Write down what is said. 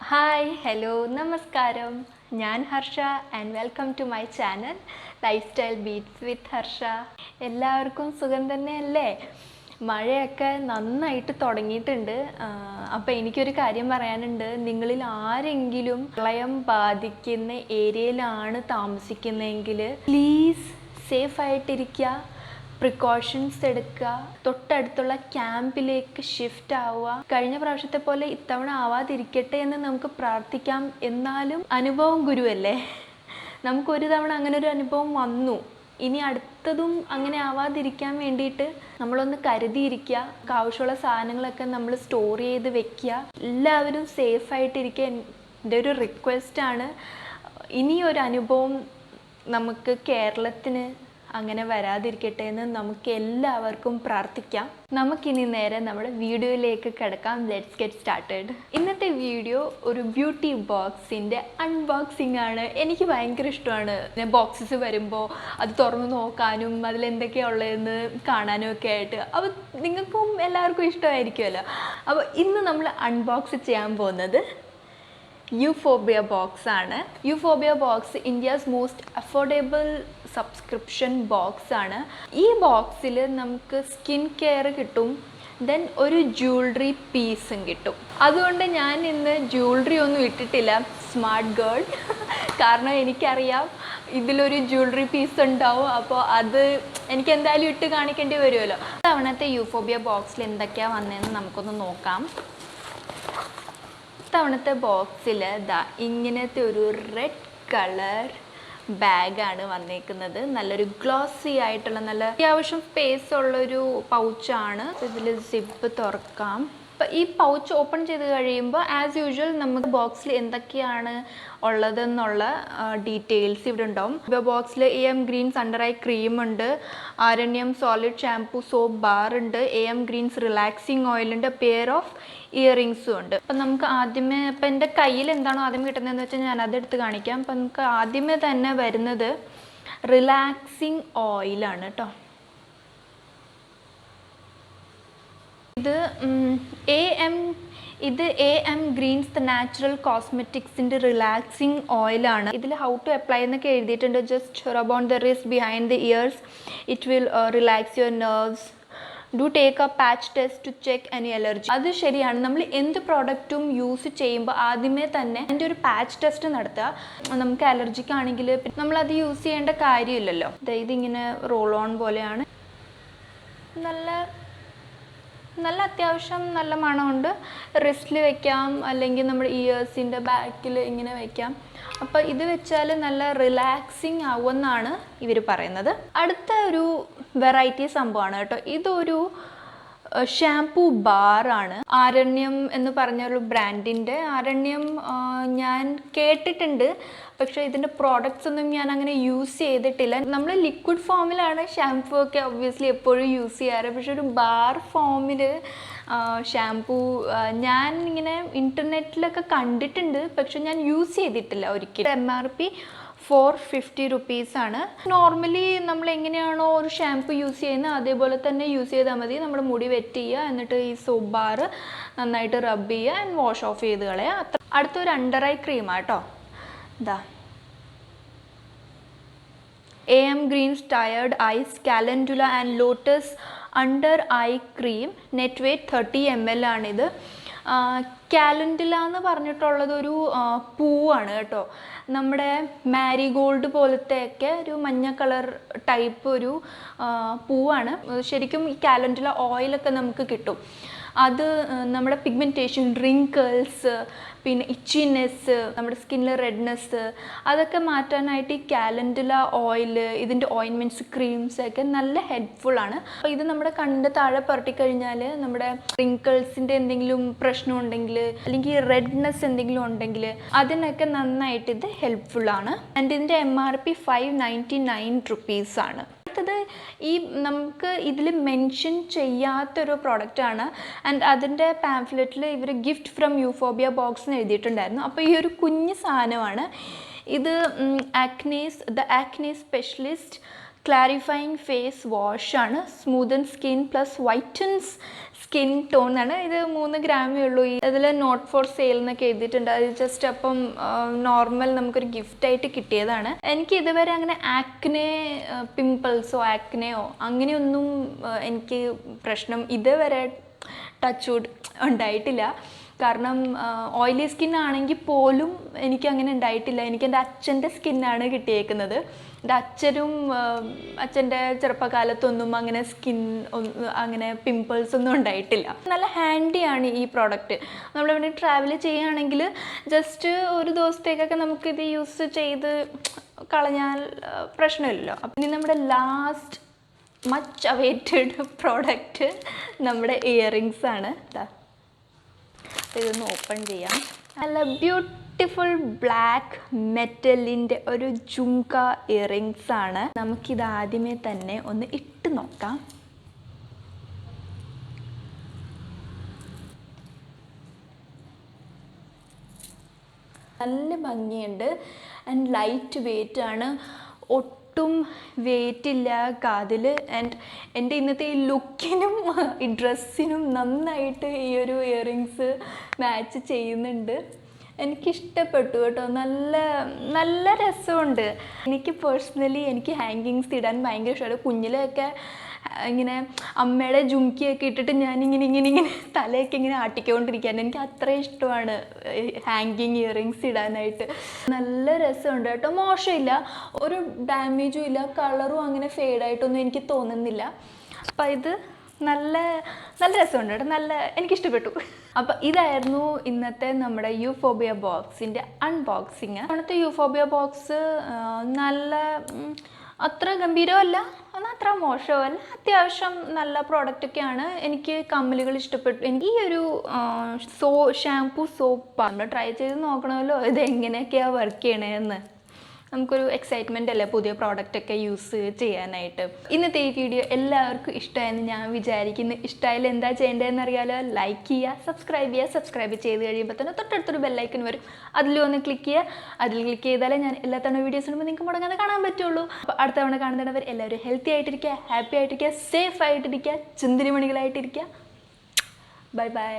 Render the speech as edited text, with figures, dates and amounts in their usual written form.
Hi hello നമസ്കാരം ഞാൻ Harsha and welcome to my channel lifestyle beats with Harsha. എല്ലാവർക്കും സുഖം തന്നെയല്ലേ? മഴയൊക്കെ നന്നായിട്ട് തുടങ്ങിയിട്ടുണ്ട്. അപ്പോൾ എനിക്കൊരു കാര്യം പറയാനുണ്ട്. നിങ്ങളിൽ ആരെങ്കിലും പ്രളയം ബാധിക്കുന്ന ഏരിയയിലാണ് താമസിക്കുന്നതെങ്കിൽ പ്ലീസ് സേഫായിട്ടിരിക്കുക, പ്രിക്കോഷൻസ് എടുക്കുക, തൊട്ടടുത്തുള്ള ക്യാമ്പിലേക്ക് ഷിഫ്റ്റ് ആവുക. കഴിഞ്ഞ പ്രാവശ്യത്തെ പോലെ ഇത്തവണ ആവാതിരിക്കട്ടെ എന്ന് നമുക്ക് പ്രാർത്ഥിക്കാം. എന്നാലും അനുഭവം ഗുരുവല്ലേ. നമുക്കൊരു തവണ അങ്ങനെ ഒരു അനുഭവം വന്നു. ഇനി അടുത്തതും അങ്ങനെ ആവാതിരിക്കാൻ വേണ്ടിയിട്ട് നമ്മളൊന്ന് കരുതിയിരിക്കുക. ആവശ്യമുള്ള സാധനങ്ങളൊക്കെ നമ്മൾ സ്റ്റോർ ചെയ്ത് വെക്കുക. എല്ലാവരും സേഫായിട്ടിരിക്കുക. എൻ്റെ ഒരു റിക്വസ്റ്റാണ്. ഇനിയൊരു അനുഭവം നമുക്ക് കേരളത്തിന് അങ്ങനെ വരാതിരിക്കട്ടെ എന്ന് നമുക്ക് എല്ലാവർക്കും പ്രാർത്ഥിക്കാം. നമുക്കിനി നേരെ നമ്മുടെ വീഡിയോയിലേക്ക് കിടക്കാം. Let's get started. ഇന്നത്തെ വീഡിയോ ഒരു ബ്യൂട്ടി ബോക്സിൻ്റെ അൺബോക്സിംഗ് ആണ്. എനിക്ക് ഭയങ്കര ഇഷ്ടമാണ് ബോക്സസ് വരുമ്പോൾ അത് തുറന്ന് നോക്കാനും അതിലെന്തൊക്കെയാണ് ഉള്ളതെന്ന് കാണാനും ഒക്കെ ആയിട്ട്. അപ്പോൾ നിങ്ങൾക്കും എല്ലാവർക്കും ഇഷ്ടമായിരിക്കുമല്ലോ. അപ്പോൾ ഇന്ന് നമ്മൾ അൺബോക്സ് ചെയ്യാൻ പോകുന്നത് യൂഫോബിയ ബോക്സ് ആണ്. യൂഫോബിയ box India's most affordable subscription box ആണ്. ഈ ബോക്സിൽ നമുക്ക് സ്കിൻ കെയർ കിട്ടും, ദെൻ ഒരു ജ്വല്ലറി പീസും കിട്ടും. അതുകൊണ്ട് ഞാൻ ഇന്ന് ജ്വല്ലറി ഒന്നും ഇട്ടിട്ടില്ല, സ്മാർട്ട് ഗേൾ. കാരണം എനിക്കറിയാം ഇതിലൊരു ജ്വല്ലറി പീസ് ഉണ്ടാവും. അപ്പോൾ അത് എനിക്ക് എന്തായാലും ഇട്ട് കാണിക്കേണ്ടി വരുമല്ലോ. തവണത്തെ യൂഫോബിയ ബോക്സിൽ എന്തൊക്കെയാണ് വന്നതെന്ന് നമുക്കൊന്ന് നോക്കാം. തവണത്തെ ബോക്സിൽ ഇങ്ങനത്തെ ഒരു റെഡ് കളർ ബാഗാണ് വന്നേക്കുന്നത്. നല്ലൊരു ഗ്ലോസി ആയിട്ടുള്ള നല്ല അത്യാവശ്യം സ്പേസ് ഉള്ളൊരു പൗച്ചാണ്. ഇതിൽ സിപ്പ് തുറക്കാം. അപ്പം ഈ പൗച്ച് ഓപ്പൺ ചെയ്ത് കഴിയുമ്പോൾ ആസ് യൂഷ്വൽ നമുക്ക് ബോക്സിൽ എന്തൊക്കെയാണ് ഉള്ളതെന്നുള്ള ഡീറ്റെയിൽസ് ഇവിടെ ഉണ്ടാവും. ബോക്സിൽ AM greens under eye cream ഉണ്ട്, Aranyam solid shampoo soap bar ഉണ്ട്, AM ഗ്രീൻസ് റിലാക്സിങ് ഓയിൽ ഉണ്ട്, പെയർ ഓഫ് ഇയറിങ്സും ഉണ്ട്. അപ്പം നമുക്ക് ആദ്യമേ ഇപ്പം എൻ്റെ കയ്യിൽ എന്താണോ ആദ്യം കിട്ടുന്നതെന്ന് വെച്ചാൽ ഞാൻ അതെടുത്ത് കാണിക്കാം. അപ്പം നമുക്ക് ആദ്യമേ തന്നെ വരുന്നത് റിലാക്സിങ് ഓയിലാണ് കേട്ടോ. ഇത് AM ഗ്രീൻസ് ദ നാച്ചുറൽ കോസ്മെറ്റിക്സിൻ്റെ റിലാക്സിങ് ഓയിലാണ്. ഇതിൽ ഹൗ ടു അപ്ലൈ എന്നൊക്കെ എഴുതിയിട്ടുണ്ട്. Just rub on the wrist behind the ears, it will relax your nerves. Do take a patch test to check any allergy. അത് ശരിയാണ്. നമ്മൾ എന്ത് പ്രോഡക്റ്റും യൂസ് ചെയ്യുമ്പോൾ ആദ്യമേ തന്നെ അതിൻ്റെ ഒരു പാച്ച് ടെസ്റ്റ് നടത്തുക. നമുക്ക് അലർജിക്ക് ആണെങ്കിൽ നമ്മളത് യൂസ് ചെയ്യേണ്ട കാര്യമില്ലല്ലോ. ഇതിങ്ങനെ റോൾ ഓൺ പോലെയാണ്. നല്ല അത്യാവശ്യം നല്ല മണമുണ്ട്. റിസ്റ്റിൽ വെക്കാം, അല്ലെങ്കിൽ നമ്മുടെ ഇയേഴ്സിൻ്റെ ബാക്കിൽ ഇങ്ങനെ വെക്കാം. അപ്പോൾ ഇത് വെച്ചാൽ നല്ല റിലാക്സിങ് ആവുമെന്നാണ് ഇവർ പറയുന്നത്. അടുത്ത ഒരു വെറൈറ്റി സംഭവമാണ് കേട്ടോ. ഇതൊരു ഷാംപൂ ബാറാണ്. ആരണ്യം എന്ന് പറഞ്ഞൊരു ബ്രാൻഡിൻ്റെ. ആരണ്യം ഞാൻ കേട്ടിട്ടുണ്ട്, പക്ഷേ ഇതിൻ്റെ പ്രോഡക്റ്റ്സ് ഒന്നും ഞാൻ അങ്ങനെ യൂസ് ചെയ്തിട്ടില്ല. നമ്മൾ ലിക്വിഡ് ഫോമിലാണ് ഷാംപൂ ഒക്കെ ഒബ്വിയസ്ലി എപ്പോഴും യൂസ് ചെയ്യാറ്. പക്ഷെ ഒരു ബാർ ഫോമിൽ ഷാംപൂ ഞാൻ ഇങ്ങനെ ഇൻ്റർനെറ്റിലൊക്കെ കണ്ടിട്ടുണ്ട്, പക്ഷെ ഞാൻ യൂസ് ചെയ്തിട്ടില്ല ഒരിക്കലും. MRP 450 റുപ്പീസാണ്. നോർമലി നമ്മൾ എങ്ങനെയാണോ ഒരു ഷാംപൂ യൂസ് ചെയ്യുന്നത് അതേപോലെ തന്നെ യൂസ് ചെയ്താൽ മതി. നമ്മൾ മുടി വെറ്റ് ചെയ്യുക, എന്നിട്ട് ഈ സോപ്പ് ബാർ നന്നായിട്ട് റബ്ബ് ചെയ്യുക ആൻഡ് വാഷ് ഓഫ് ചെയ്ത് കളയുക. അടുത്തൊരു അണ്ടർ ഐ ക്രീമാണ് കേട്ടോ. AM greens tired eyes calendula and lotus under eye cream. Net weight 30 ml ആണിത്. കാലൻഡുല എന്ന് പറഞ്ഞിട്ടുള്ളത് ഒരു പൂവാണ് കേട്ടോ. നമ്മുടെ മാരിഗോൾഡ് പോലത്തെയൊക്കെ ഒരു മഞ്ഞ കളർ ടൈപ്പ് ഒരു പൂവാണ്. ശരിക്കും ഈ കാലൻഡുല ഓയിലൊക്കെ നമുക്ക് കിട്ടും. അത് നമ്മുടെ പിഗ്മെൻറ്റേഷൻ, റിങ്കിൾസ്, പിന്നെ ഇച്ചിനെസ്, നമ്മുടെ സ്കിന്നിലെ റെഡ്നെസ് അതൊക്കെ മാറ്റാനായിട്ട് ഈ കാലൻഡുല ഓയിൽ, ഇതിൻ്റെ ഓയിൻമെൻറ്റ്സ്, ക്രീംസ് ഒക്കെ നല്ല ഹെൽപ്ഫുള്ളാണ്. അപ്പോൾ ഇത് നമ്മുടെ കണ്ണിൻ്റെ താഴെ പുരട്ടിക്കഴിഞ്ഞാൽ നമ്മുടെ റിങ്കിൾസിൻ്റെ എന്തെങ്കിലും പ്രശ്നം ഉണ്ടെങ്കിൽ അല്ലെങ്കിൽ റെഡ്നെസ് എന്തെങ്കിലും ഉണ്ടെങ്കിൽ അതിനൊക്കെ നന്നായിട്ട് ഇത് ഹെൽപ്ഫുള്ളാണ്. ആൻഡ് ഇതിൻ്റെ MRP 599 റുപ്പീസാണ്. അടുത്തത് ഈ നമുക്ക് ഇതിൽ മെൻഷൻ ചെയ്യാത്തൊരു പ്രോഡക്റ്റാണ്. ആൻഡ് അതിൻ്റെ പാംഫ്ലെറ്റിൽ ഇവർ ഗിഫ്റ്റ് ഫ്രം യൂഫോബിയ ബോക്സ് എന്ന് എഴുതിയിട്ടുണ്ടായിരുന്നു. അപ്പോൾ ഈ ഒരു കുഞ്ഞ് സാധനമാണ് ഇത്. The acne specialist clarifying face വാഷാണ്. Smoothen skin plus whitens skin tone ആണ്. ഇത് 3 ഗ്രാമേ ഉള്ളൂ. ഇതിൽ നോട്ട് ഫോർ സെയിൽ എന്നൊക്കെ എഴുതിയിട്ടുണ്ട്. അത് ജസ്റ്റ് അപ്പം നോർമൽ നമുക്കൊരു ഗിഫ്റ്റായിട്ട് കിട്ടിയതാണ്. എനിക്ക് ഇതുവരെ അങ്ങനെ ആക്നെ പിമ്പിൾസോ ആക്നെയോ അങ്ങനെയൊന്നും എനിക്ക് പ്രശ്നം ഇതുവരെ ടച്ച് വുഡ് ഉണ്ടായിട്ടില്ല. കാരണം ഓയിലി സ്കിൻ ആണെങ്കിൽ പോലും എനിക്കങ്ങനെ ഉണ്ടായിട്ടില്ല. എനിക്ക് എൻ്റെ അച്ഛൻ്റെ സ്കിന്നാണ് കിട്ടിയേക്കുന്നത്. എൻ്റെ അച്ഛൻ്റെ ചെറുപ്പകാലത്തൊന്നും അങ്ങനെ അങ്ങനെ പിമ്പിൾസ് ഒന്നും ഉണ്ടായിട്ടില്ല. നല്ല ഹാൻഡിയാണ് ഈ പ്രോഡക്റ്റ്. നമ്മളിവിടെ ട്രാവൽ ചെയ്യുകയാണെങ്കിൽ ജസ്റ്റ് ഒരു ദിവസത്തേക്കൊക്കെ നമുക്കിത് യൂസ് ചെയ്ത് കളഞ്ഞാൽ പ്രശ്നമില്ലല്ലോ. അപ്പം ഇനി നമ്മുടെ ലാസ്റ്റ് മച്ച് അവൈറ്റഡ് പ്രോഡക്റ്റ് നമ്മുടെ ഇയറിങ്സ് ആണ്. ഇതൊന്ന് ഓപ്പൺ ചെയ്യാം. നല്ല ബ്യൂട്ടിഫുൾ ബ്ലാക്ക് മെറ്റലിൻ്റെ ഒരു ജുംക ഇയറിങ്സ് ആണ്. നമുക്കിത് ആദ്യമേ തന്നെ ഒന്ന് ഇട്ട് നോക്കാം. നല്ല ഭംഗിയുണ്ട് ആൻഡ് ലൈറ്റ് വെയ്റ്റ് ആണ്. ഒട്ടും വെയിറ്റ് ഇല്ല കാതിൽ. ആൻഡ് എൻ്റെ ഇന്നത്തെ ഈ ലുക്കിനും ഈ ഡ്രസ്സിനും നന്നായിട്ട് ഈ ഒരു ഇയറിങ്സ് മാച്ച് ചെയ്യുന്നുണ്ട്. എനിക്കിഷ്ടപ്പെട്ടു കേട്ടോ. നല്ല രസമുണ്ട്. എനിക്ക് പേഴ്സണലി എനിക്ക് ഹാങ്കിങ്സ് ഇടാൻ ഭയങ്കര ഇഷ്ടമാണ്. കുഞ്ഞിലൊക്കെ ഇങ്ങനെ അമ്മയുടെ ജുംക്കിയൊക്കെ ഇട്ടിട്ട് ഞാനിങ്ങനെ തലയൊക്കെ ഇങ്ങനെ ആട്ടിക്കൊണ്ടിരിക്കാൻ എനിക്ക് അത്ര ഇഷ്ടമാണ് ഹാങ്കിങ് ഇയറിങ്സ് ഇടാനായിട്ട്. നല്ല രസമുണ്ട് കേട്ടോ. മോശമില്ല, ഒരു ഡാമേജും ഇല്ല, കളറും അങ്ങനെ ഫെയ്ഡായിട്ടൊന്നും എനിക്ക് തോന്നുന്നില്ല. അപ്പം ഇത് നല്ല രസമുണ്ട് കേട്ടോ. എനിക്കിഷ്ടപ്പെട്ടു. അപ്പം ഇതായിരുന്നു ഇന്നത്തെ നമ്മുടെ യൂഫോബിയ ബോക്സിൻ്റെ അൺബോക്സിങ്. അവിടുത്തെ യൂഫോബിയ ബോക്സ് അത്ര ഗംഭീരമല്ല, എന്നാൽ അത്ര മോശമല്ല, അത്യാവശ്യം നല്ല പ്രോഡക്റ്റൊക്കെയാണ്. എനിക്ക് കമ്മലുകൾ ഇഷ്ടപ്പെട്ടു. എനിക്ക് ഈ ഒരു ഷാംപൂ സോപ്പാണ്. നമ്മൾ ട്രൈ ചെയ്ത് നോക്കണമല്ലോ ഇത് എങ്ങനെയൊക്കെയാണ് വർക്ക് ചെയ്യണതെന്ന്. നമുക്കൊരു എക്സൈറ്റ്മെൻ്റ് അല്ലേ പുതിയ പ്രോഡക്റ്റൊക്കെ യൂസ് ചെയ്യാനായിട്ട്. ഇന്നത്തെ ഈ വീഡിയോ എല്ലാവർക്കും ഇഷ്ടമായെന്ന് ഞാൻ വിചാരിക്കുന്നു. ഇഷ്ടമായാലും എന്താ ചെയ്യേണ്ടതെന്ന് അറിയാലോ. ലൈക്ക് ചെയ്യുക, സബ്സ്ക്രൈബ് ചെയ്ത് കഴിയുമ്പോൾ തന്നെ തൊട്ടടുത്തൊരു ബെല്ലൈക്കൺ വരും. അതിൽ ഒന്ന് ക്ലിക്ക് ചെയ്യുക. അതിൽ ക്ലിക്ക് ചെയ്താലേ ഞാൻ എല്ലാ തവണ വീഡിയോസ് ഇടുമ്പോൾ നിങ്ങൾക്ക് മുടങ്ങാതെ കാണാൻ പറ്റുള്ളൂ. അപ്പോൾ അടുത്ത തവണ കാണുന്നവർ എല്ലാവരും ഹെൽത്തി ആയിട്ടിരിക്കുക, ഹാപ്പി ആയിട്ടിരിക്കുക, സേഫ് ആയിട്ടിരിക്കുക, ചുന്ദരിമണികളായിട്ടിരിക്കുക. Bye bye.